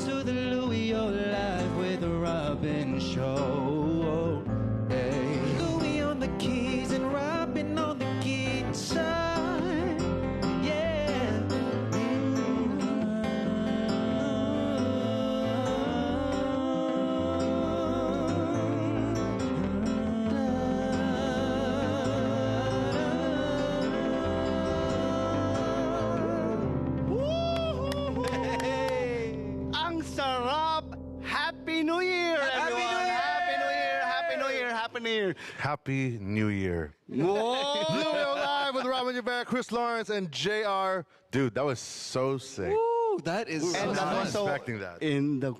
to the Louie O Live with Robin show. Hey. Louie on the keys and Robin on the guitar. Yeah. Ang sarap! Happy New Year, everyone! Happy New Year! Happy New Year! Happy New Year! Happy New Year. Whoa! Louie Live with Robin Nievera, Chris Lawrence, and JR. Dude, that was so sick. Ooh, that is so And I that was was so expecting that. in the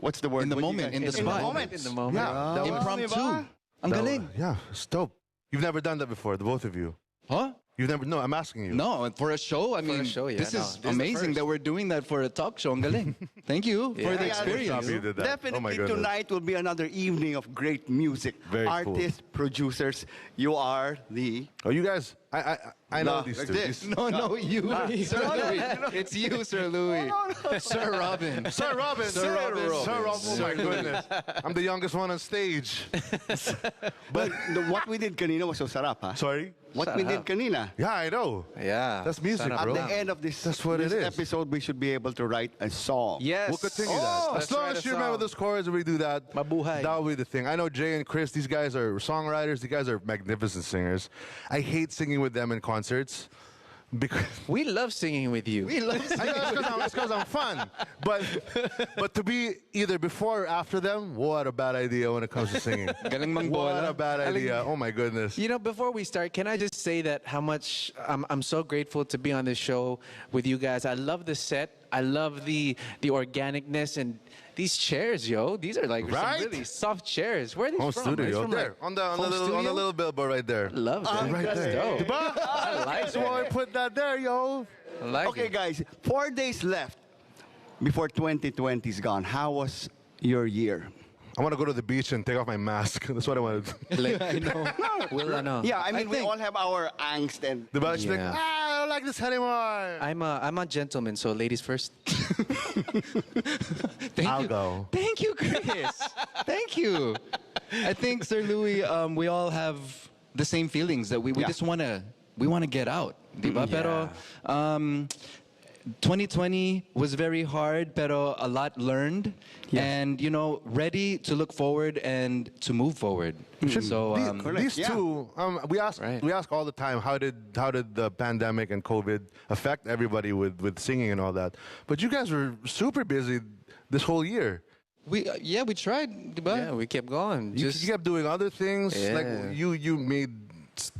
what's the word? In the What you moment, guys- in the spot. moment. In the moment. Yeah, that was, Impromptu. Ang galing. yeah, it's dope. You've never done that before, the both of you. Huh? You've never, no, I'm asking you. No, for a show, I mean, show, yeah, this no, is this is the amazing first. that we're doing that for a talk show. Ang galing. Thank you for the Yeah, experience. You did that. Definitely Oh my goodness. tonight will be another evening of great music. Very cool. Artists, producers, you are the... Oh, you guys, I know No, these like two. this. These- No, you. Sir Louie. It's you, Sir Louie. Sir Robin. Sir Robin. Sir Robin. Sir Robin. Oh my goodness. I'm the youngest one on stage. But what we did kanina was so sarap, ha? Sorry? What we did kanina. Yeah, I know. Yeah. That's music, Sarap. At bro. the end of this, That's what this it is. episode, we should be able to write a song. Yes. We'll continue Oh, that. As let's long write as a you remember song. those chords and we do that, Mabuhay. that will be the thing. I know Jay and Chris, these guys are songwriters. These guys are magnificent singers. I hate singing with them in concerts because We love singing with you. We love I know it's because I'm fun. But to be either before or after them, what a bad idea when it comes to singing. Galing mang What bola. a bad idea. Oh my goodness. You know, before we start, can I just say that how much I'm so grateful to be on this show with you guys. I love the set. I love the organicness and these chairs, yo. These are like Right? some really soft chairs. Where are these Home from? studio. Are these from, There. like, On the home little studio? billboard right there. Love that. Right That's there. dope. Diba? I like That's why I it. put that there, yo. I like Okay, it. guys, 4 days left before 2020 is gone. How was your year? I want to go to the beach and take off my mask. That's what I want to do. Like, I know. Will I know? Yeah, I mean, we think- all have our angst and... The beach like, Yeah. I don't like this anymore. I'm a gentleman, so ladies first. I'll go. Thank you, Chris. Thank you. I think, Sir Louie, we all have the same feelings that we Yeah. just want to get out. Diba? Pero 2020 was very hard, pero a lot learned. Yes. And, ready to look forward and to move forward. So, These Yeah. two, we ask all the time, how did the pandemic and COVID affect everybody with singing and all that? But you guys were super busy this whole year. we tried. Diba? Yeah, we kept going. You kept doing other things. Yeah. Like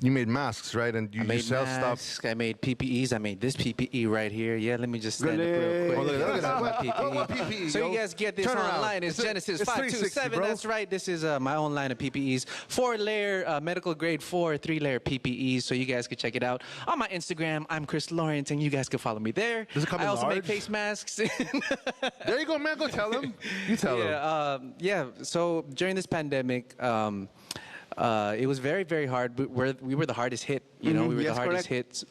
you made masks, right? And you I made sell masks, stuff. I made PPEs. I made this PPE right here. Yeah, let me just stand up real quick. Oh, look at that. My What PPE. PPE, So yo? you guys get this Turn around. online. It's It's Genesis 360, 527. bro. That's right. This is my own line of PPEs. 4-layer medical grade 4, 3-layer PPEs. So you guys can check it out on my Instagram. I'm Chris Lawrence, and you guys can follow me there. Does it come I in also make large? face masks. There you go, man. Go tell them. You tell them. Yeah. So during this pandemic, it was very, very hard. We were the hardest hit. We were Yes, the hardest hit.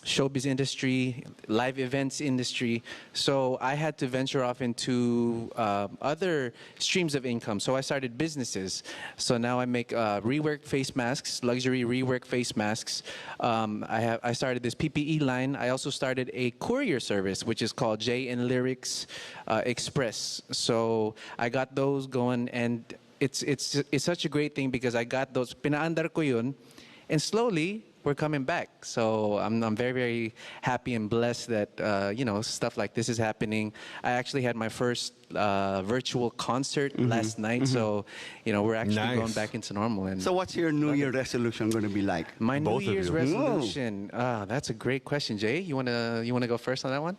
Showbiz industry, live events industry. So I had to venture off into other streams of income. So I started businesses. So now I make rework face masks, luxury rework face masks. I started this PPE line. I also started a courier service, which is called J and Lyrics Express. So I got those going, and it's such a great thing because I got those. Pinaandar ko yun, and slowly we're coming back. So I'm very, very happy and blessed that stuff like this is happening. I actually had my first virtual concert last night. So we're actually Nice. going back into normal. And So what's your New Year resolution going to be like? my New Both of Year's you. resolution. That's a great question, Jay. You wanna go first on that one?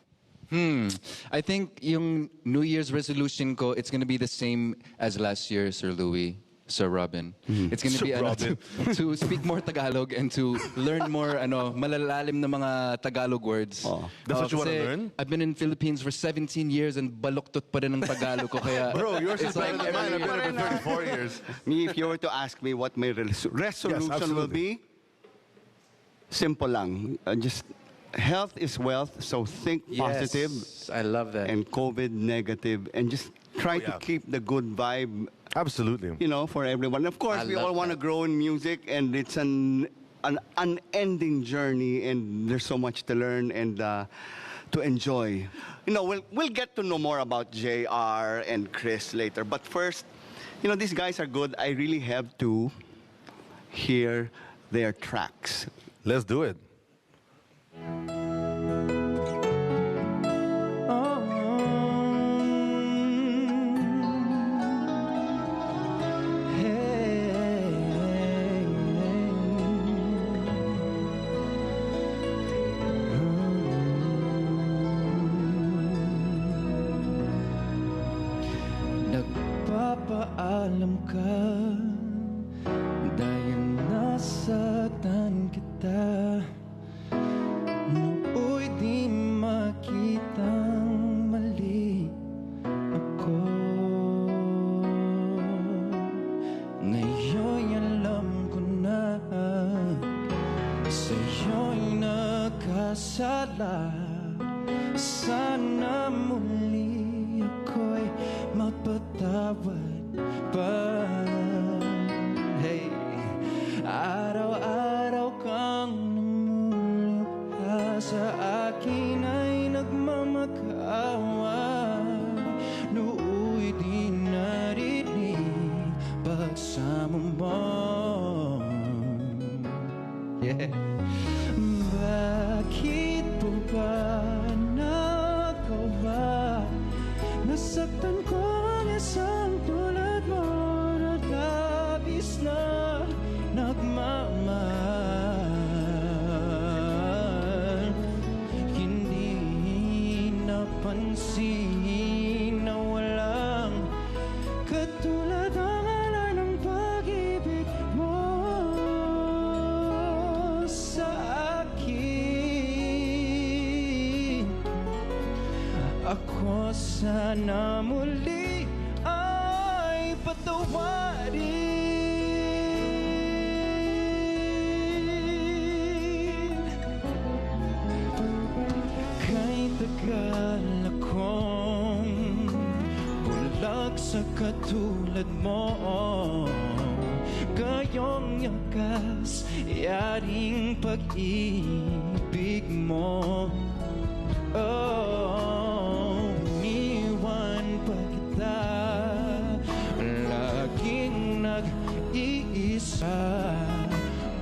I think yung New Year's resolution ko, it's gonna be the same as last year, Sir Louie, Sir Robin. It's gonna be to speak more Tagalog and to learn more malalalim na mga Tagalog words. That's what you wanna Kasi learn? I've been in Philippines for 17 years and baluktot pa rin ng Tagalog ko kaya Bro, yours is it's better like than mine. I've every been here for 34 years. Me, if you were to ask me what my resolution will absolutely. be, simple lang. Just health is wealth, so think positive Yes, I love that. and COVID negative, and just try to keep the good vibe, Absolutely. you know, for everyone. Of course, I we love all want to that. grow in music, and it's an unending journey, and there's so much to learn and to enjoy. You know, we'll get to know more about JR and Chris later, but first, you know, these guys are good. I really have to hear their tracks. Let's do it. Nagpapaalam ka dahil nasaktan kita. Nooy di makitang mali ako. Ngayon'y alam ko na sa'yo'y nakasala. Sana muli ako'y mapatawad pa. Hey, araw-araw kang namumukha sa akin ay nagmamakaawa. Nooy di narinig pagsamo mo. Yeah. Bakit po ba nagawa? Nasaktan ko ang isang tulad mo na labis na nagmamahal. Hindi napansin na walang katulad ang alay ng pag-ibig mo sa akin. Ako sana muli ay patawarin. Kay tagal akong bulag sa katulad mo. Gayong yakas, yaring pag-ibig mo. Oh, iniwan pa kita, laging nag-iisa.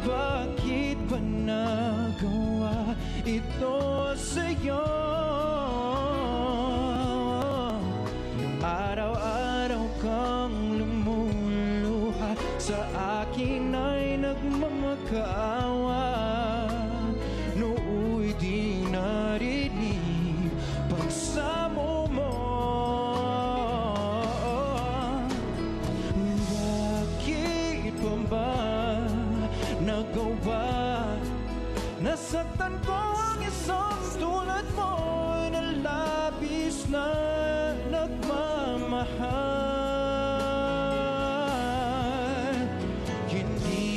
Bakit ba nagawa ito sa'yo? Araw-araw kang lumuluha, sa akin ay nagmamakaawa. Nooy di narinig pagsamo mo. Bakit pa ba nagawa? Nasaktan ko ang isang tulad mo na labis na nagmamahal. Hindi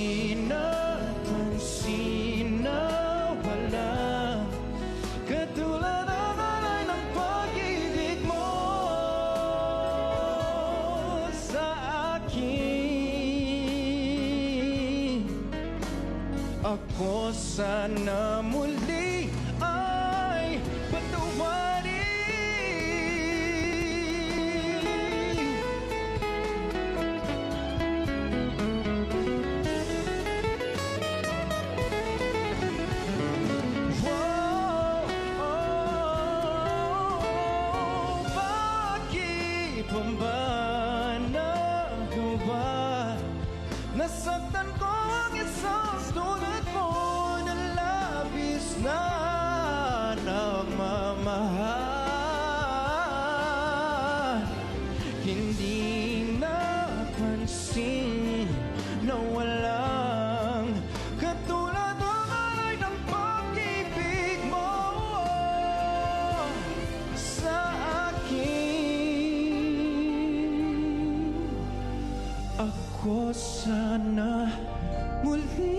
napansin na wala katulad ang alay ng pag-ibig mo sa akin. Ako sana muli ay patawarin. Bakit pa ba nagawa? Nasaktan ko ang isang tulad mo na labis na nagmamahal. Hindi napansin na walang katulad ang alay ng pag-ibig mo sa akin. Ako sana muli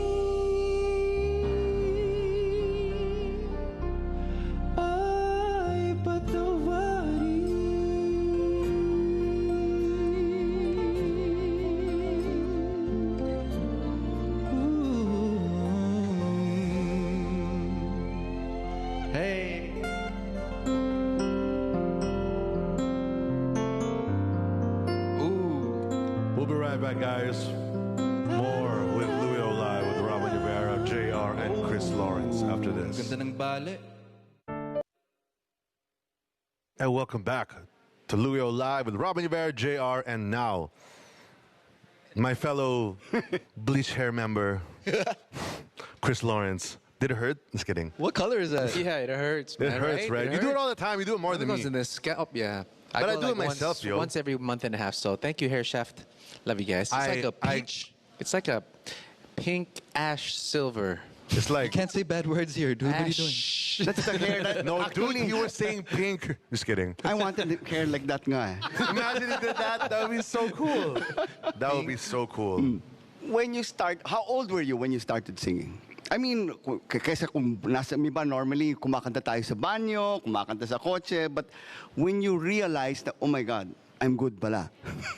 right back, guys. More with Louie Live with Robin Nievera, JR, and Chris Lawrence after this. Ganda ng bale. And welcome back to Louie Live with Robin Nievera, JR, and now my fellow bleach hair member, Chris Lawrence. Did it hurt? Just kidding. What color is that? Yeah, it hurts. It hurts, right? You do it all the time. You do it more than It goes me. in the scalp, yeah. But I go do it myself, once, yo. once every month and a half. So thank you, Hair Shaft. Love you guys. It's like a peach. It's like a pink ash silver. It's You like, can't say bad words here, dude. What are you doing? Ash. That's the hair that... no, dude, actually, you were saying pink. Just kidding. I wanted hair like that nga. Imagine he did that. That would be so cool. That would be so cool. When you start, how old were you when you started singing? I mean, kaysa kung nasa mi ba normally kumakanta tayo sa banyo, kumakanta sa kotse, but when you realize that, oh my God, I'm good pala.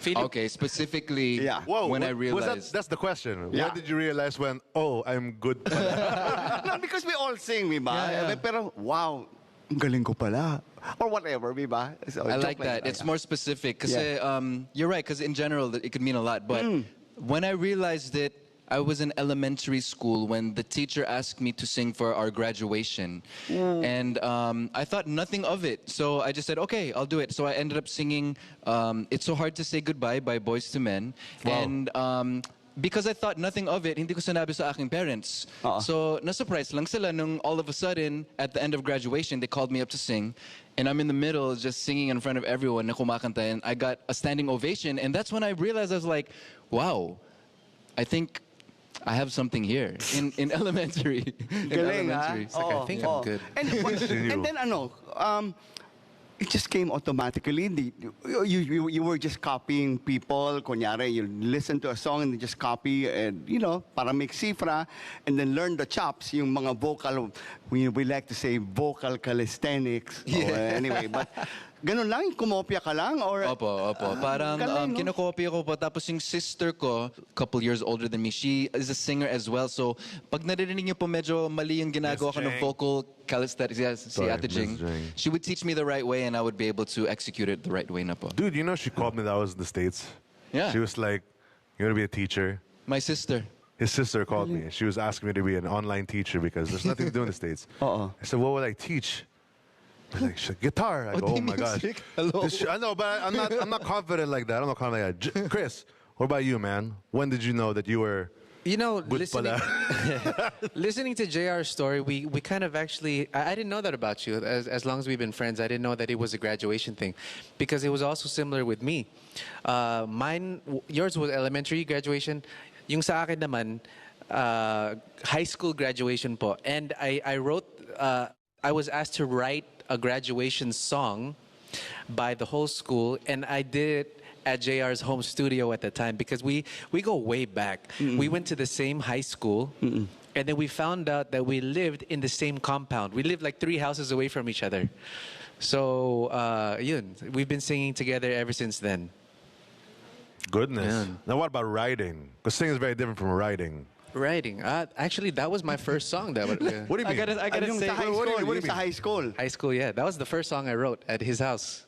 Okay, specifically Yeah. Whoa, when I was realized. that's the question. Yeah. When did you realize when, oh, I'm good pala? No, because we all sing, mi ba? Yeah, yeah. Pero, wow, ang galing ko pala. Or whatever, mi ba? So, I joke like that. It's more specific. Because Yeah. you're right, because in general, it could mean a lot. But when I realized it, I was in elementary school when the teacher asked me to sing for our graduation. And I thought nothing of it. So I just said, okay, I'll do it. So I ended up singing It's So Hard to Say Goodbye by Boys to Men. Wow. And because I thought nothing of it, hindi ko sinabi sa aking parents. So na-surprise lang sila nung all of a sudden, at the end of graduation, they called me up to sing. And I'm in the middle just singing in front of everyone na kumakanta. And I got a standing ovation. And that's when I realized, I was like, wow, I think I have something here in elementary. In Galing, elementary. ha? I think I'm good. And then it just came automatically. You were just copying people. Kunyari, you listen to a song and just copy, and para make cifra, and then learn the chops, yung mga vocal. We like to say vocal calisthenics. Anyway, but ganun lang, kumopya ka lang, or Opo. Parang galing, no? kinokopya ko po. Tapos yung sister ko, couple years older than me, she is a singer as well. So pag naririnig niyo po medyo mali yung ginagawa ko ng Jing. vocal calisthenics, si Sorry, Ate Jing, Miss Jing. she would teach me the right way and I would be able to execute it the right way na po. Dude, you know she called me that I was in the States? Yeah. She was like, you're going to be a teacher? My sister. His sister called me. She was asking me to be an online teacher because there's nothing to do in the States. I said, what would I teach? She's like, guitar. I go, oh my gosh. music. Hello. I know, but I'm not confident like that. I'm not confident like that. Chris, what about you, man? When did you know that you were good Listening to JR's story, we kind of actually, I didn't know that about you. As long as we've been friends, I didn't know that it was a graduation thing, because it was also similar with me. Yours was elementary graduation. Yung sa akin naman, high school graduation po. And I wrote, I was asked to write a graduation song by the whole school, and I did it at JR's home studio at the time, because we go way back. We went to the same high school, and then we found out that we lived in the same compound. We lived like 3 houses away from each other. So, yun, we've been singing together ever since then. Goodness. Yeah. Now what about writing? Because singing is very different from writing. Writing. Actually, that was my first song. What do you mean? I gotta yung say, sa high what do you school, mean? yung sa high school. High school, yeah. That was the first song I wrote at his house.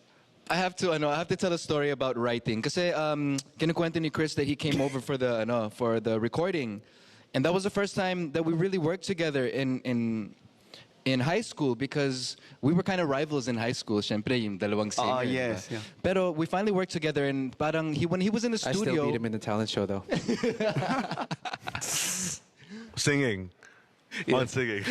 I have to tell a story about writing. Kasi kinukwento ni Chris that he came over for the recording, and that was the first time that we really worked together in high school, because we were kind of rivals in high school. Siyempre, yung dalawang singer. Yes, yeah. Pero we finally worked together, and parang when he was in the I studio, still beat him in the talent show, though. Singing. On singing.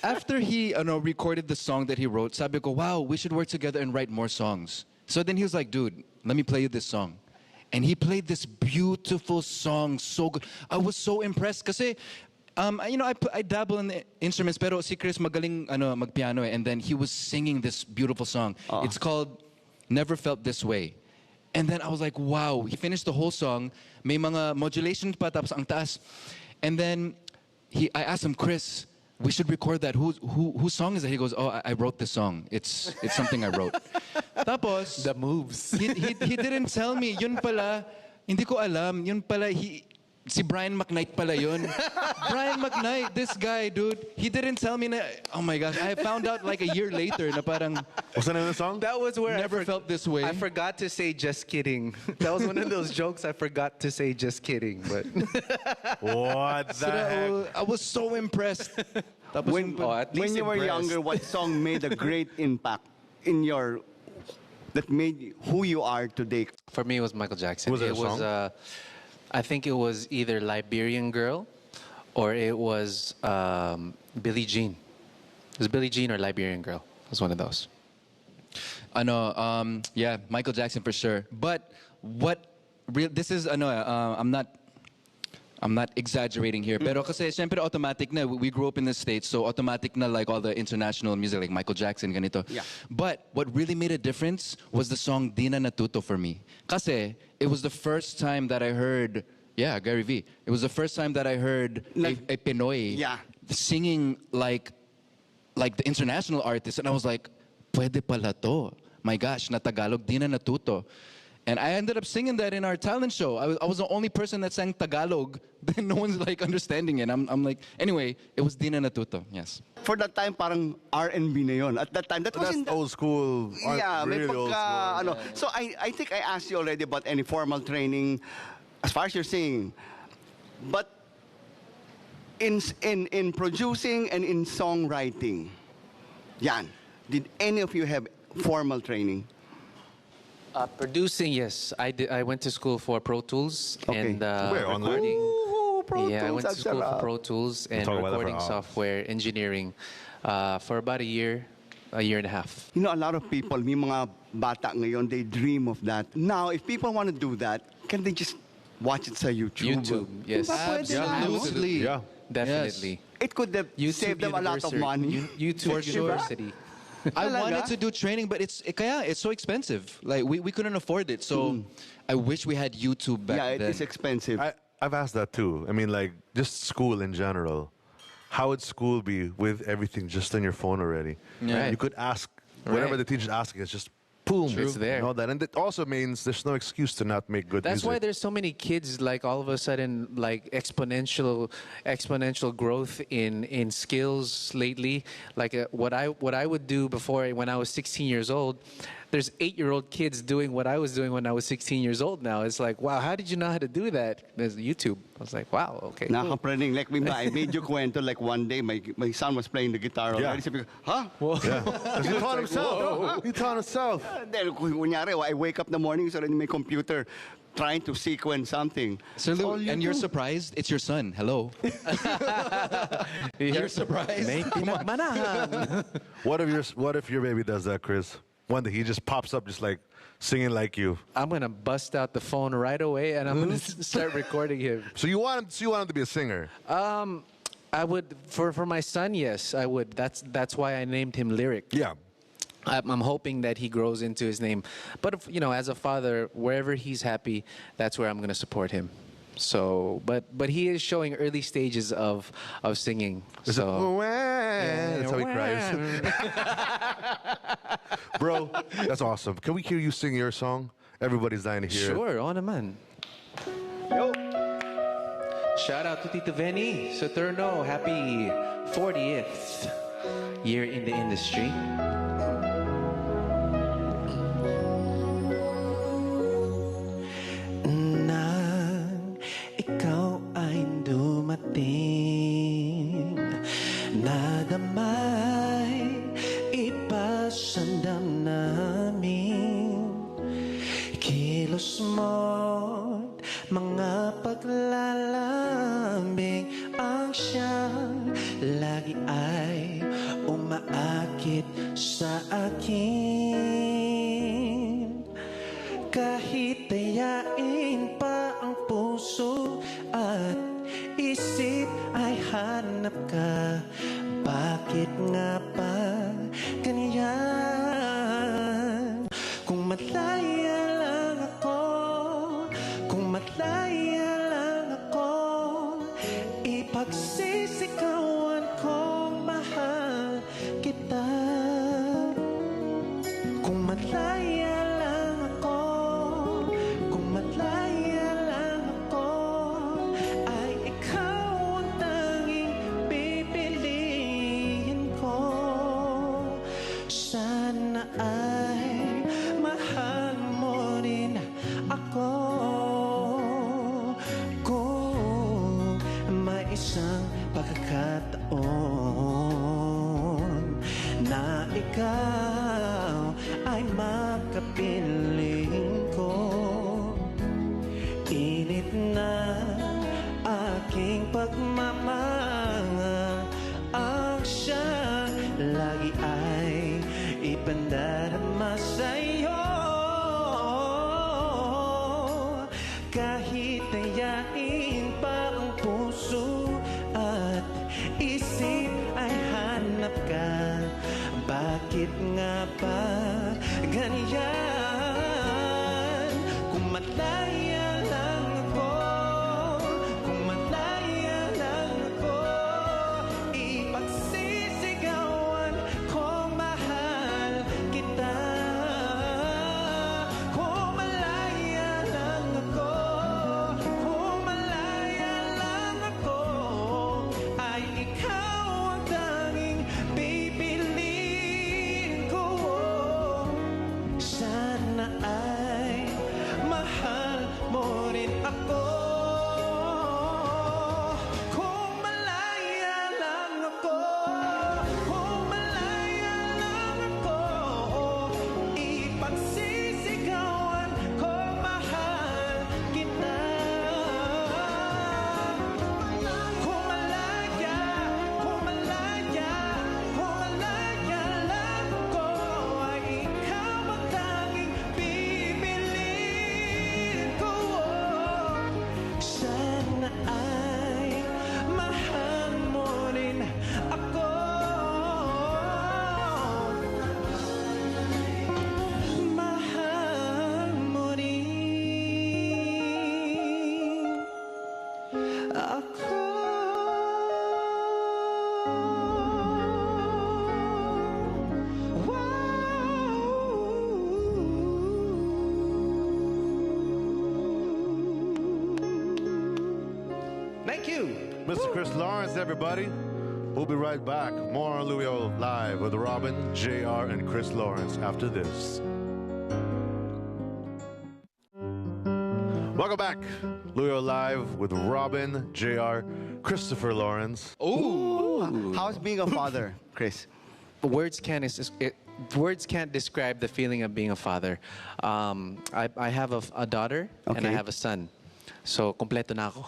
after he recorded the song that he wrote, sabi ko, wow, we should work together and write more songs. So then he was like, dude, let me play you this song. And he played this beautiful song, so good. I was so impressed kasi, I dabble in the instruments, pero si Chris magaling magpiano, and then he was singing this beautiful song. It's called Never Felt This Way. And then I was like, wow. He finished the whole song. May mga modulations pa, tapos ang taas. And then I asked him, Chris, we should record that. Whose song is that? He goes, oh, I wrote this song. It's something I wrote. Tapos, The moves. he didn't tell me. Yun pala, hindi ko alam. Yun pala, Si Brian McKnight pala yun. Brian McKnight, this guy, dude. He didn't tell me na, oh my gosh, I found out like a year later na parang, What's the name of the song? That was where never felt this way. I forgot to say just kidding. That was one of those jokes I forgot to say just kidding. But What the heck? I was so impressed. Tapos When, yung- at least when you were impressed. younger, what song made a great impact in your that made who you are today? for me, it was Michael Jackson. Was it a was, song? I think it was either Liberian Girl or it was Billie Jean. It was Billie Jean or Liberian Girl. It was one of those. Yeah, Michael Jackson for sure. But this is I'm not exaggerating here. Pero kasi syempre automatic na we grew up in the States, so automatic na like all the international music like Michael Jackson ganito. Yeah. But what really made a difference was the song Di Na Natuto for me. Kasi it was the first time that I heard Gary V. It was the first time that I heard a Pinoy Yeah. singing like the international artists, and I was like, pwede pala to. My gosh, na Tagalog, di na natuto. And I ended up singing that in our talent show. I was the only person that sang Tagalog. Then no one's like understanding it. I'm like, anyway, it was di na natuto. Yes. For that time, parang R&B na yun. At that time, that That's wasn't... old school. Yeah, may really old pagka, school. ano. So I think I asked you already about any formal training as far as you're singing. But in producing and in songwriting, yan, did any of you have formal training? Producing, yes. I did. I went to school for Pro Tools Okay. and Where, online? recording. Ooh, Pro Yeah, I Tools, went to ang school for sarap. Pro Tools and talk about that for recording hours. software engineering for about a year and a half. You know, a lot of people, may mga bata ngayon, they dream of that. Now, if people want to do that, can they just watch it sa YouTube? YouTube, yes. Diba pwede na, no? Absolutely. Yeah. Definitely. It could have YouTube saved them a lot of University. money. YouTube For sure. University. I Talaga? wanted to do training, but it's so expensive. Like we couldn't afford it. So I wish we had YouTube back Yeah, it then. is expensive. I've asked that too. I mean, like, just school in general. How would school be with everything just on your phone already? Yeah. You could ask whatever Right. the teacher's asking. It's just boom. It's there. And all that. And it also means there's no excuse to not make good That's music. why there's so many kids like all of a sudden like exponential growth in skills lately. Like what I would do before when I was 16 years old. There's 8-year-old kids doing what I was doing when I was 16 years old now. It's like, wow, how did you know how to do that? There's YouTube. I was like, wow, okay. Cool. Nakaka-praning. Like, I made you kwento, like one day, my son was playing the guitar Yeah. already. Sabi ko, huh? Yeah. 'Cause he taught himself. He taught himself. Then, kunyari, I wake up in the morning, so in my computer, trying to sequence something. Sir That's Lou, all you and you're do. surprised? It's your son. Hello. You're surprised? May pinagmanahan. What if your baby does that, Chris? One day he just pops up just like singing like you. I'm gonna bust out the phone right away and I'm gonna start recording him. So you want him to be a singer? I would for my son, yes, I would. That's why I named him Lyric. Yeah. I'm hoping that he grows into his name. But if, as a father, wherever he's happy, that's where I'm gonna support him. So, but he is showing early stages of singing. Is So it? That's how he cries. Bro, that's awesome. Can we hear you sing your song? Everybody's dying to hear it. sure, on naman. Yo. Shout out to Tito Venny Saturno. Happy 40th year in the industry. Nang ikaw ay dumating, nadamay ipasandam namin. Kilos mo't mga paglalambing ang siyang lagi ay umaakit sa akin. Kahit tayain pa ang puso at isip ay hanap ka, bakit nga ba ganyan? Kung malaya lang ako, kung malaya lang ako, ipagsisikawan kong mahal kita. Kung malaya lang ako, kung malaya lang ako, kapiling ko. Init na aking pagmamahal. Ang siya lagi ay ipandarama sa'yo. Kahit ayain pa ang puso at isip ay hanap ka. Bakit nga ba ganyan? Kung malaya lang ako, kung malaya lang ako, ipagsisigawan ko mahal kita. Kung malaya lang ako, kung malaya lang ako, ay ikaw ang tanging pipiliin ko. Sana ay mahal mo rin ako. Kung malaya lang ako, kung malaya lang ako, ipagsisigawan ko mahal kita. Kung malaya, kung malaya, kung malaya lang ako, ay ikaw ang tanging pipiliin ko. Sana ay mahal mo rin ako. Mahal mo rin ako. Thank you. Mr. Chris Lawrence, everybody. We'll be right back. More on Louie Live with Robin, JR, and Chris Lawrence after this. Welcome back. Louie Live with Robin, JR, Christopher Lawrence. How's being a father, Chris? Words can't describe the feeling of being a father. I have a daughter and I Okay. have a son. So, kompleto na ako.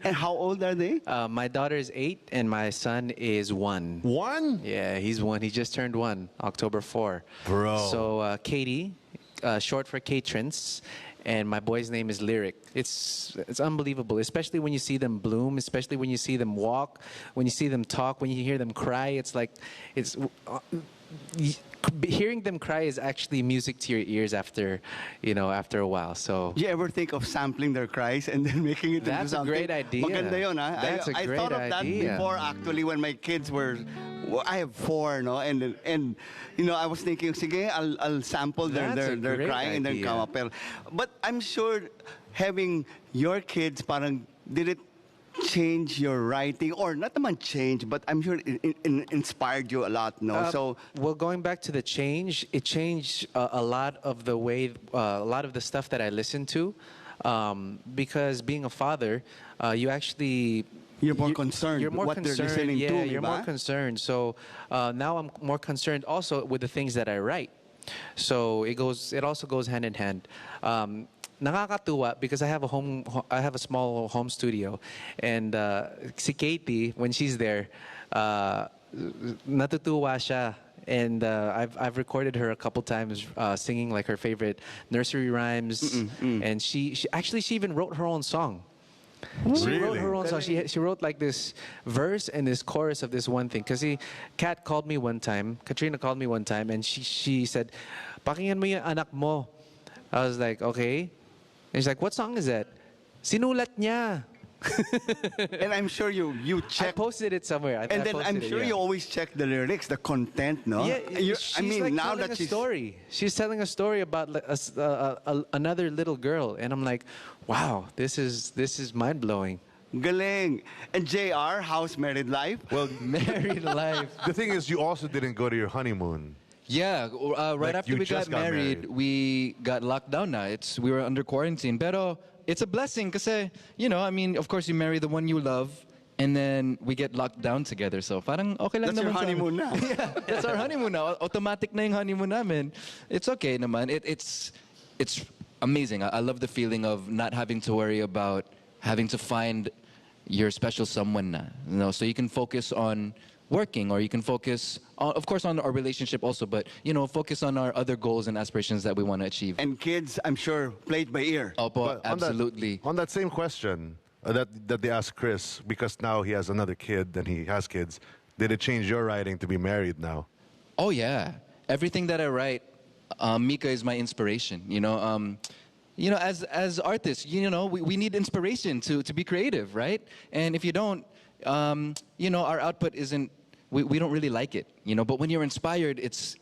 And how old are they? My daughter is 8 and my son is 1. 1? Yeah, he's 1. He just turned 1, October 4. Bro. So, Katie, short for Katrins, and my boy's name is Lyric. It's unbelievable, especially when you see them bloom, especially when you see them walk, when you see them talk, when you hear them cry. It's like, hearing them cry is actually music to your ears after a while. So Do you ever think of sampling their cries and then making it That's into a something? great idea. Maganda yun, ha? That's a I great thought of that idea. before, actually, when my kids were... Well, I have 4, no? And I was thinking, sige, I'll sample That's a their great crying and then idea. come up. But I'm sure having your kids, parang, did it change your writing? Or not naman change, but I'm sure it inspired you a lot, no? Well, going back to the change, it changed a lot of the way, a lot of the stuff that I listen to, because being a father, you actually... You're more concerned You're more what they're concerned. listening yeah, to, you're diba? more concerned. So now I'm more concerned also with the things that I write. So it also goes hand in hand. Nakakatuwa because I have a small home studio, and si Katie, when she's there, natutuwa siya. And I've recorded her a couple times singing like her favorite nursery rhymes, and she even wrote her own song. She wrote her own song. She wrote like this verse and this chorus of this one thing. Because Katrina called me one time, and she said, "Pakinggan mo yung anak mo." I was like, okay. And she's like, "What song is that?" Sinulat niya. And I'm sure you I check. posted it somewhere. And then I'm sure you yeah. always check the lyrics, the content, no? Yeah, I mean, like now telling that a story. She's telling a story about another little girl, and I'm like, wow, this is mind blowing. Galing. And JR, how's married life? Well, Married life. the thing is, you also didn't go to your honeymoon. Yeah, right Like, after you we just got got married, married. we got locked down na. We were under quarantine. Pero it's a blessing kasi, of course you marry the one you love And then we get locked down together. So parang okay lang That's your naman sa- honeymoon na. Yeah, that's our honeymoon now. Automatic na yung honeymoon namin. It's okay naman. It's amazing. I love the feeling of not having to worry about having to find your special someone na. You know, so you can focus on working, or you can focus, of course, on our relationship also, but, you know, focus on our other goals and aspirations that we want to achieve. And kids, I'm sure, play it by ear. Opo, But absolutely. On that same question that they asked Chris, because now he has another kid and he has kids, did it change your writing to be married now? Oh, yeah. Everything that I write, Mika is my inspiration, you know. As artists, you know, we need inspiration to be creative, right? And if you don't, you know, our output isn't, we don't really like it, you know. But when you're inspired, it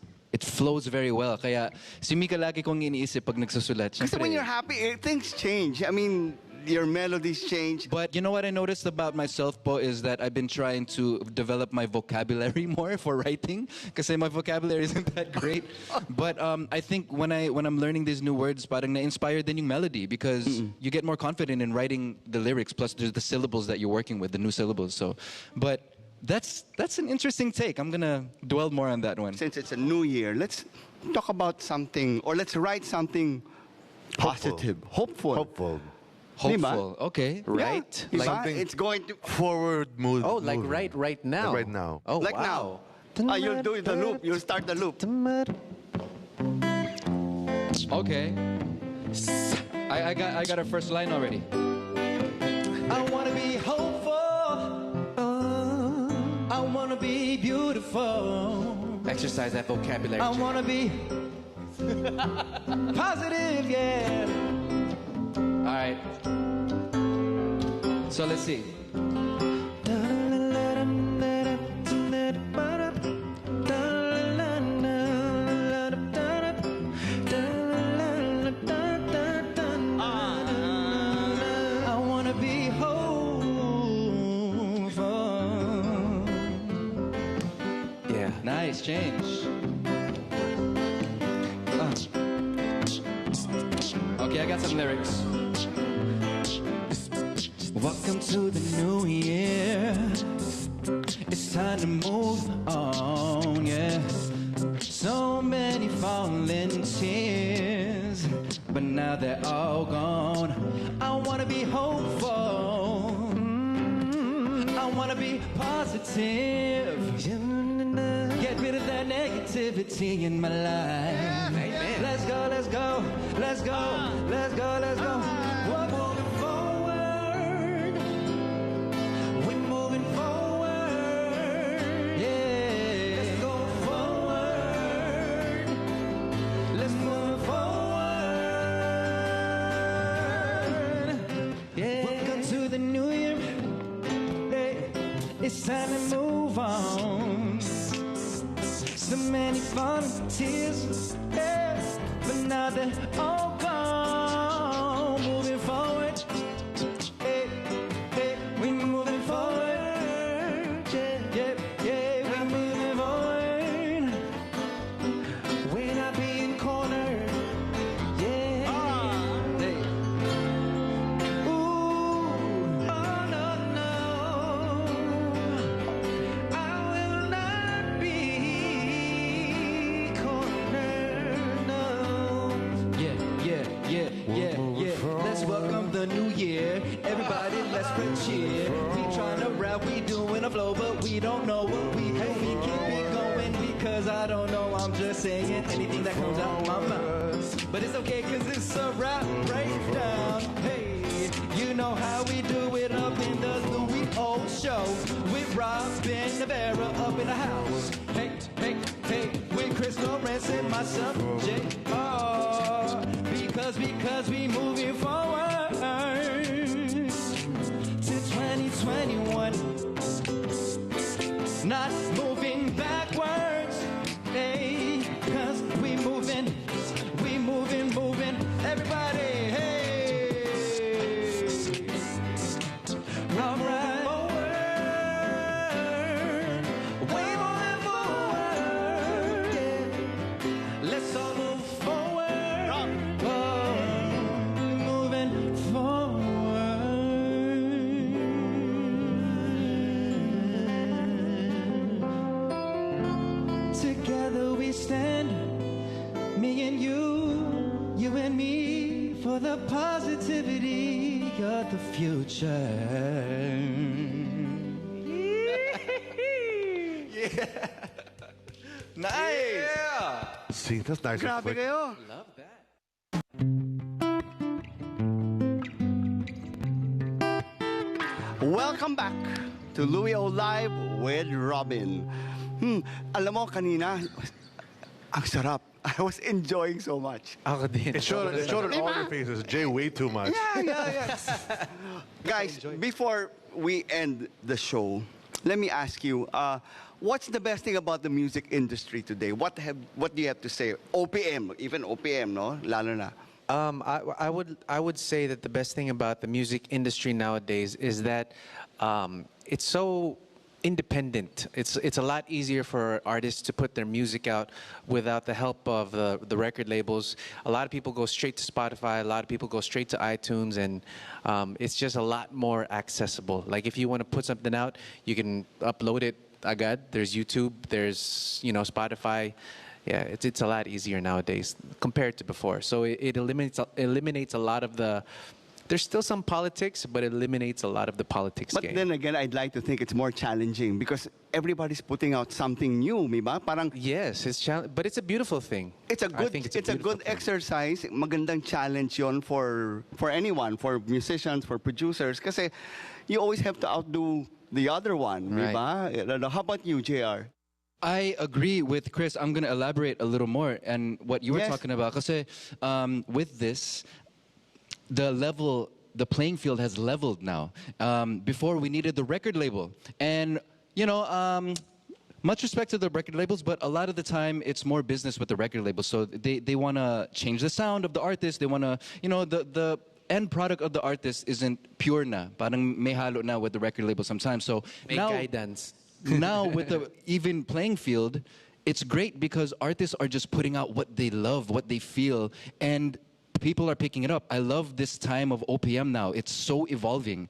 flows very well. Kaya si Mika lagi kong iniisip pag nagsusulat. Because Siyempre, when you're happy, things change. I mean, your melodies change. But you know what I noticed about myself, po, is that I've been trying to develop my vocabulary more for writing. Because my vocabulary isn't that great. But I think when I'm learning these new words, parang na-inspire din yung melody, because you get more confident in writing the lyrics. Plus, there's the syllables that you're working with, the new syllables. So, but that's an interesting take. I'm gonna dwell more on that one. Since it's a new year, let's talk about something, or let's write something positive, hopeful. Hopeful. Hopeful. Okay. Right? Yeah. Like, Something- It's going to. Forward mood. oh, like movement. right now. Right now. Oh, Like wow. You'll do the loop. You'll start the loop. Okay. I got a first line already. I wanna be hopeful. I wanna be beautiful. Exercise that vocabulary. I wanna be positive, yeah. All right. So let's see. I wanna be hopeful. Yeah. Nice change. Okay, I got some lyrics. Welcome to the new year. It's time to move on, yeah. So many falling tears, but now they're all gone. I wanna be hopeful. I wanna be positive. Get rid of that negativity in my life. Let's go, let's go, let's go, let's go, let's go. We're moving forward. We're moving forward. Yeah. Let's go forward. Let's move forward. Yeah. Welcome to the new year. Hey. It's time to move on. So many falling tears, yeah, but now they're all gone. Moving forward, hey, hey, we're moving forward, yeah, yeah, yeah, we're moving forward. We're not being cornered, yeah. Hey. Ooh, oh no, no, I will not be cornered, no. Yeah, yeah, yeah, yeah, yeah. Let's welcome the new year. Everybody, let's spread cheer. We trying to rap, we doing a flow, but we don't know what we do. We keep it going because I don't know. I'm just saying anything that comes out my mouth. But it's okay, cause it's a rap breakdown. Hey, you know how we do it up in the Louie show. With Robin Nievera up in the house. Hey, hey, hey, with Chris Lawrence and myself, J.R. Because we moving forward to 2021. Not moving backwards. Hey, cause we moving. Everybody, hey. All right. We moving forward. Yeah. Let's all move forward. Oh, moving forward. for the positivity of the future. Nice. See, that's nice. and Grabe quick. kayo. Love that. Welcome back to Louie O Live with Robin. Alam mo, kanina, ang sarap. I was enjoying so much. Ako din. It showed on all your faces. Jay, way too much. Yeah. Guys, before we end the show, let me ask you, what's the best thing about the music industry today? What do you have to say? OPM, even OPM, no? Lalo na. I would say that the best thing about the music industry nowadays is that it's so independent. It's a lot easier for artists to put their music out without the help of the record labels. A lot of people go straight to Spotify. A lot of people go straight to iTunes, and it's just a lot more accessible. Like if you want to put something out, you can upload it agad. There's YouTube. There's Spotify. Yeah, it's a lot easier nowadays compared to before. So it eliminates a lot of the. There's still some politics, but it eliminates a lot of the politics But game. then again, I'd like to think it's more challenging because everybody's putting out something new, diba? Parang Yes, but it's a beautiful thing. it's a I good think it's a beautiful good thing. exercise. Magandang challenge yon for anyone, for musicians, for producers. Kasi you always have to outdo the other one, Right. diba? How about you, JR? I agree with Chris. I'm going to elaborate a little more and what you were Yes. talking about. Kasi with this, the playing field has leveled now. Before we needed the record label, and much respect to the record labels, but a lot of the time it's more business with the record labels. So they want to change the sound of the artist. They want to, the end product of the artist isn't pure na. Parang may halo na with the record label sometimes. So Make now, guidance. now with the even playing field, it's great because artists are just putting out what they love, what they feel, and people are picking it up. I love this time of OPM now. It's so evolving.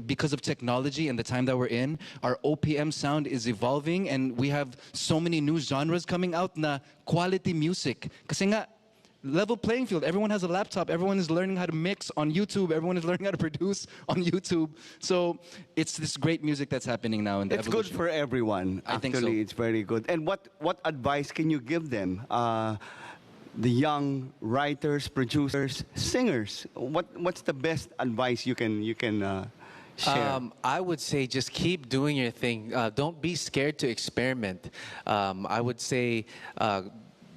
Because of technology and the time that we're in, our OPM sound is evolving, and we have so many new genres coming out na quality music. Kasi nga, level playing field. Everyone has a laptop. Everyone is learning how to mix on YouTube. Everyone is learning how to produce on YouTube. So it's this great music that's happening now in the It's good evolution. for everyone. I think Actually, so. it's very good. And what advice can you give them? The young writers, producers, singers. What's the best advice you can share? I would say just keep doing your thing. Don't be scared to experiment. I would say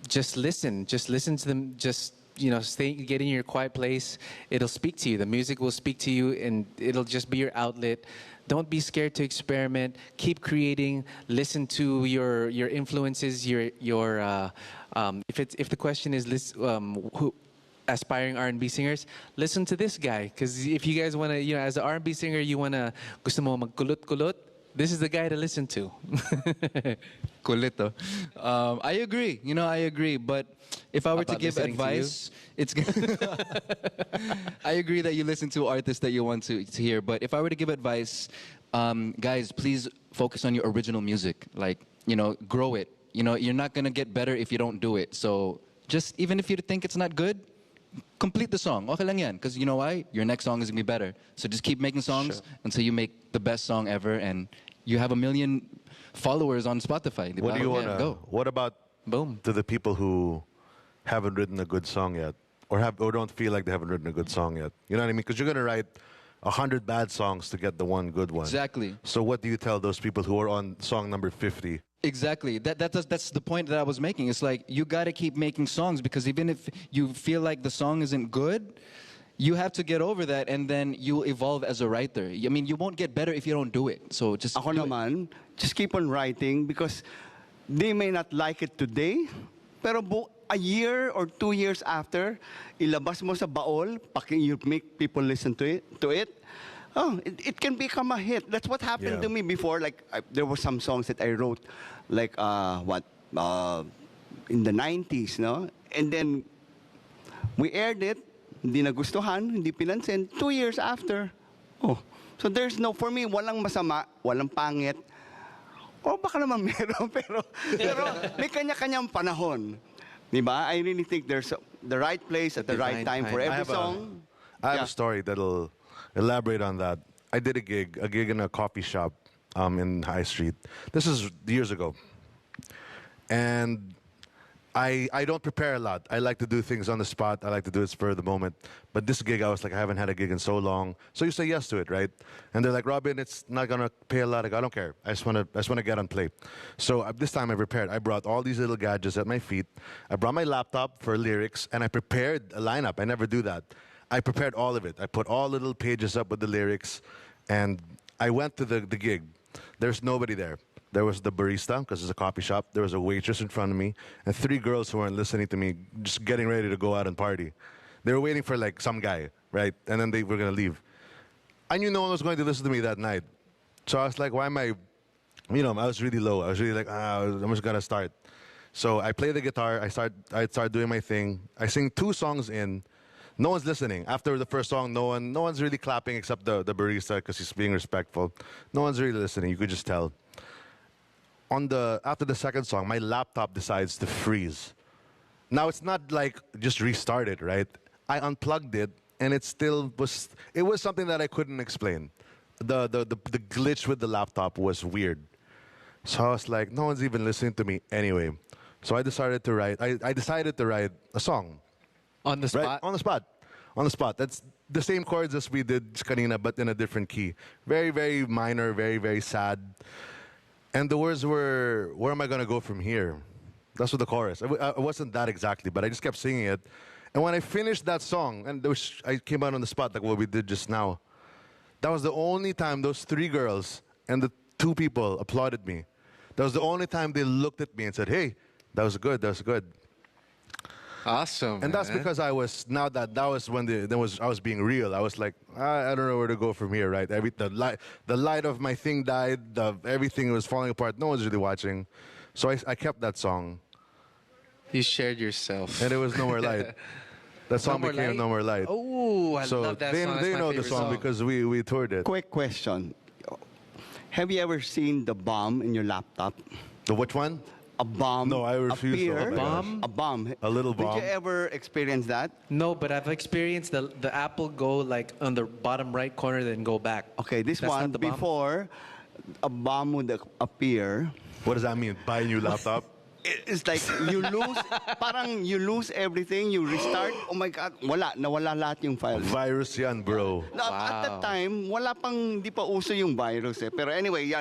just listen. Just listen to them. Just get in your quiet place. It'll speak to you. The music will speak to you, and it'll just be your outlet. Don't be scared to experiment. Keep creating. Listen to your influences. If the question is who aspiring R&B singers, listen to this guy. Because if you guys want to, as an R&B singer, you want to gusto mo magkulot-kulot, this is the guy to listen to. Kulito. I agree. I agree. But if I were to About give listening to you? advice, it's. I agree that you listen to artists that you want to hear. But if I were to give advice, guys, please focus on your original music. Like, grow it. You're not gonna get better if you don't do it. So just even if you think it's not good, complete the song. Okay lang yan. Because you know why? Your next song is gonna be better. So just keep making songs until you make the best song ever, and you have 1 million followers on Spotify. What do you want to go? What about Boom. to the people who haven't written a good song yet, or don't feel like they haven't written a good song yet? You know what I mean? Because you're gonna write 100 bad songs to get the one good one. Exactly. So what do you tell those people who are on song number 50? Exactly. That's the point that I was making. It's like you got to keep making songs, because even if you feel like the song isn't good, you have to get over that, and then you'll evolve as a writer. I mean, you won't get better if you don't do it. So just Ako do it. naman, just keep on writing because they may not like it today, pero a year or 2 years after, ilabas mo sa baol, you make people listen to it. Oh, it can become a hit. That's what happened Yeah. to me before. Like there were some songs that I wrote, like in the 90s, no? And then we aired it. Hindi nagustuhan, hindi pinansin. 2 years after, so there's for me, walang masama, walang pangit. Baka naman meron, pero may kanya-kanyang panahon. Diba? I really think there's the right place at the right divine time for time. every song. I have Yeah. a story that'll elaborate on that. I did a gig in a coffee shop in High Street. This is years ago. And I don't prepare a lot. I like to do things on the spot. I like to do it spur of the moment. But this gig, I was like, I haven't had a gig in so long. So you say yes to it, right? And they're like, Robin, it's not gonna pay a lot. I go, I don't care. I just wanna get on play. So this time I prepared. I brought all these little gadgets at my feet. I brought my laptop for lyrics, and I prepared a lineup. I never do that. I prepared all of it. I put all little pages up with the lyrics, and I went to the gig. There's nobody there. There was the barista, because it's a coffee shop. There was a waitress in front of me, and 3 girls who weren't listening to me, just getting ready to go out and party. They were waiting for like some guy, right? And then they were gonna leave. I knew no one was going to listen to me that night. So I was like, why am I, I was really low. I was really like, I'm just gonna start. So I play the guitar, I start doing my thing. I sing 2 songs in. No one's listening. After the first song, no one's really clapping except the barista because he's being respectful. No one's really listening. You could just tell. After the second song, my laptop decides to freeze. Now it's not like just restarted, right? I unplugged it, and it was something that I couldn't explain. The glitch with the laptop was weird. So I was like, no one's even listening to me anyway. So I decided to write. I decided to write a song. On the spot? Right? On the spot. On the spot. That's the same chords as we did kanina, but in a different key. Very, very minor, very, very sad. And the words were, where am I going to go from here? That's what the chorus. It wasn't that exactly, but I just kept singing it. And when I finished that song, and I came out on the spot like what we did just now, that was the only time those 3 girls and the 2 people applauded me. That was the only time they looked at me and said, hey, that was good, that was good. Awesome. And that's because I was when I was being real. I was like, I don't know where to go from here, right? The light of my thing died. Everything was falling apart. No one's really watching, so I kept that song. You shared yourself. And it was No More Light. That song More became Light? No More Light. Oh, I So love that song. That's they my know the favorite song because we toured it. Quick question. Have you ever seen the bomb in your laptop? The which one? A bomb No, I refuse to. appear. Oh my gosh. A bomb. A little bomb. Did you ever experience that? No, but I've experienced the apple go like on the bottom right corner, then go back. Okay, this That's one, not the bomb? before a bomb would appear, What does that mean? Buy a new laptop? it's like you lose everything, you restart, oh my God, nawala lahat yung files. Virus yan, bro. No, at that time, di pa uso yung virus eh. Pero anyway,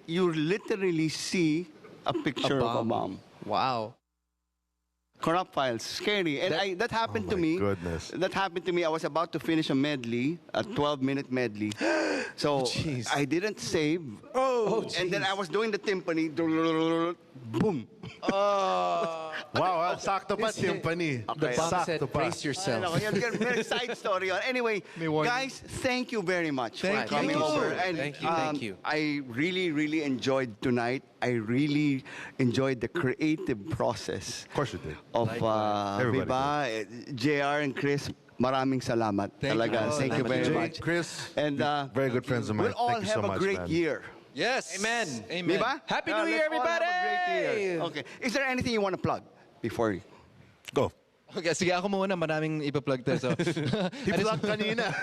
you literally see a picture of a bomb. Wow. Corrupt files, scary. And that happened to me. Goodness. That happened to me. I was about to finish a medley, a 12-minute medley. So Jeez. I didn't save. And then I was doing the timpani. Boom. Wow, sakto pa timpani. The bomb said, Sakto pa. brace yourself. Very side story. Anyway, guys, thank you very much for coming you. over. And, Thank you. I really, really enjoyed tonight. I really enjoyed the creative process. Of course you did. Of Everybody Viva, JR and Chris, maraming salamat. Talaga. Thank you very Jay, much. Chris, And very good friends of mine. we'll all Thank you so have a much, great man. year. Yes. Amen. Amen. Diba? Happy New Let's Year, all have a great year. everybody. Okay. Is there anything you want to plug before you? Go. Okay, sige ako muna, maraming ipa-plug to. So, He plugged kanina.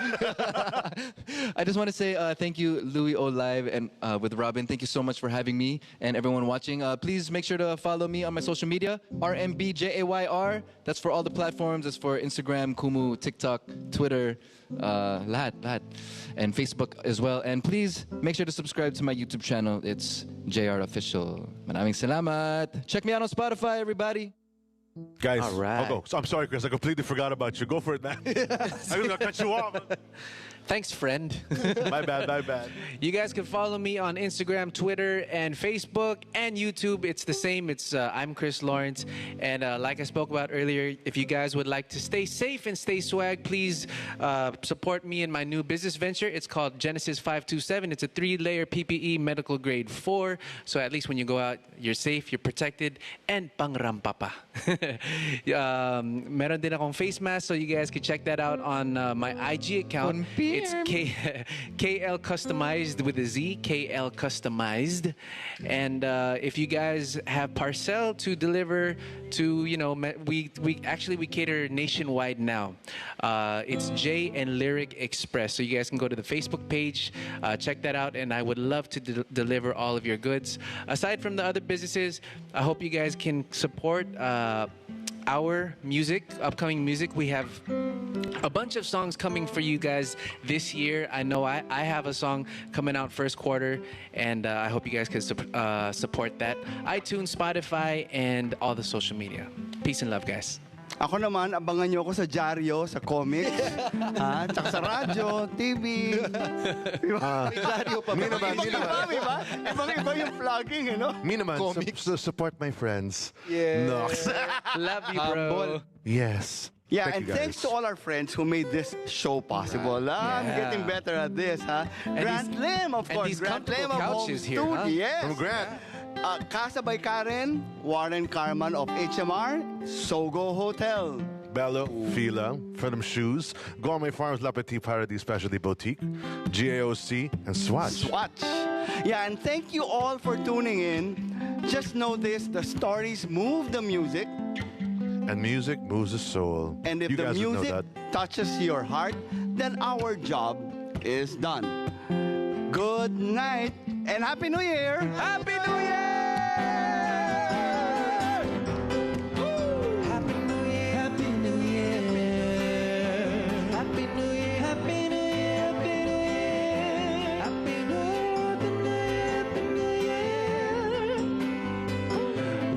I just want to say thank you, Louie O Live, and with Robin. Thank you so much for having me and everyone watching. Please make sure to follow me on my social media, RMBJAYR. That's for all the platforms. That's for Instagram, Kumu, TikTok, Twitter, lahat. And Facebook as well. And please make sure to subscribe to my YouTube channel. It's JR Official. Maraming salamat. Check me out on Spotify, everybody. Guys, All right. I'll go. So, I'm sorry, Chris. I completely forgot about you. Go for it, man. I was going to cut you off. Thanks, friend. My bad. You guys can follow me on Instagram, Twitter, and Facebook, and YouTube. It's the same. It's I'm Chris Lawrence. And like I spoke about earlier, if you guys would like to stay safe and stay swag, please support me in my new business venture. It's called Genesis 527. It's a 3-layer PPE medical grade 4. So at least when you go out, you're safe, you're protected, and pangrampapa. Meron din akong face mask, so you guys can check that out on my IG account. It's KL Customized with a Z, KL Customized. And if you guys have parcel to deliver to, we cater nationwide now. It's J and Lyric Express. So you guys can go to the Facebook page, check that out, and I would love to deliver all of your goods. Aside from the other businesses, I hope you guys can support our music, upcoming music. We have a bunch of songs coming for you guys this year. I know I have a song coming out first quarter, and I hope you guys can support that. iTunes, Spotify, and all the social media. Peace and love, guys. Ako naman, abangan nyo ako sa dyaryo, sa comics, tsaka sa radyo, TV. Me naman. Ibang-iba yung vlogging, Me naman, support my friends. Yeah. No. Love you, bro. Yes. Yeah, Thank and you, thanks guys. to all our friends who made this show possible. I'm getting better at this, Grant Lim, of course. these Grant Lim comfortable of Home couches here, Studio. huh? Yes. From Grant. Kasabay Karen, Warren Carman of HMR, Sogo Hotel. Bello, Fila, Freedom Shoes, Gourmet Farms, La Petite Paradis Specialty Boutique, GAOC, and Swatch. Yeah, and thank you all for tuning in. Just know this, the stories move the music. And music moves the soul. And if you the guys would know music that. touches your heart, then our job is done. Good night and Happy New Year! Happy New Year! Happy New Year, Happy New Year, Happy New Year, Happy New Year, Happy New Year, Happy New Year.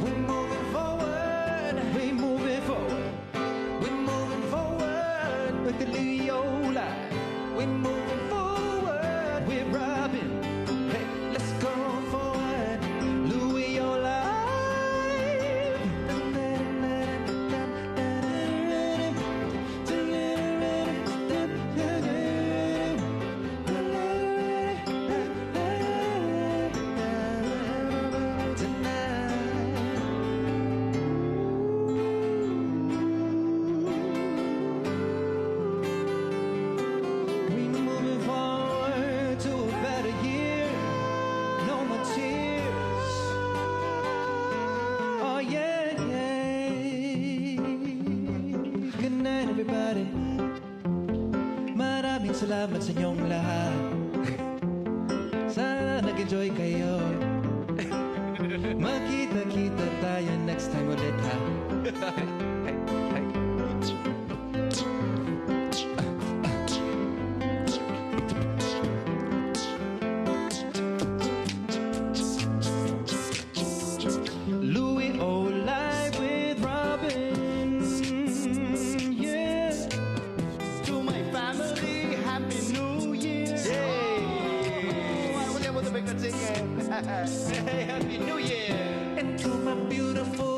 We're moving forward, we're moving forward, we're moving forward with the Leo life. We're moving forward, we're Robin. Hey, let's go forward, Louie, your life. We're moving forward to a better year. No more tears. Oh yeah, yeah. Good night, everybody. Maraming salamat sa inyong lahat. Sana nag-enjoy kayo. Makita-kita tayo next time ulit, ha? Louie, oh, live with Robin. Yeah. To my family, Happy New Year! I was able to make that sing. Hey, Happy New Year. And to my beautiful